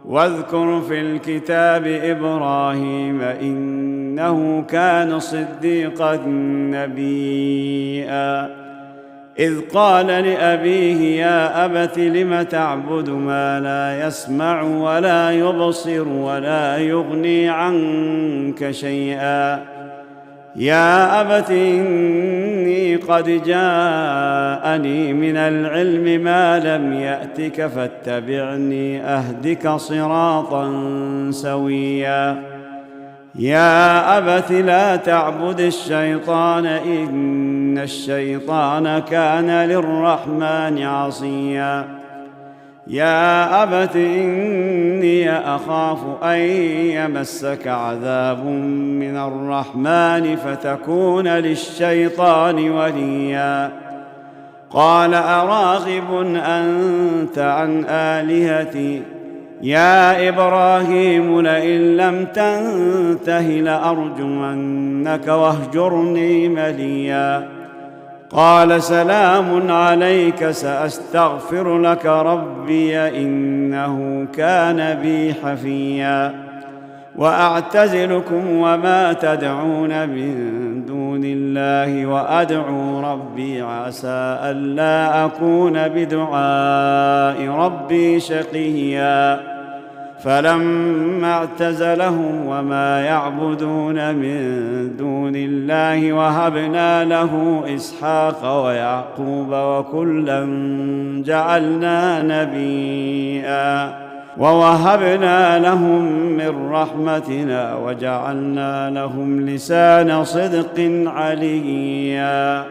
واذكر في الكتاب إبراهيم إنه كان صديقا نبيا إذ قال لأبيه يا أبت لم تعبد ما لا يسمع ولا يبصر ولا يغني عنك شيئا يا أبت إني قد جاءني من العلم ما لم يأتك فاتبعني أهدك صراطا سويا يا أبت لا تعبد الشيطان إن الشيطان كان للرحمن عصيا يا أبت إني أخاف أن يمسك عذاب من الرحمن فتكون للشيطان وليا قال أراغب أنت عن آلهتي يا إبراهيم لئن لم تنته لأرجمنك واهجرني مليا قال سلام عليك سأستغفر لك ربي إنه كان بي حفيا وأعتزلكم وما تدعون من دون الله وأدعو ربي عسى ألا أكون بدعاء ربي شقيا فلما اعتزلهم وما يعبدون من دون الله وهبنا له إسحاق ويعقوب وكلا جعلنا نبيا ووهبنا لهم من رحمتنا وجعلنا لهم لسان صدق عليا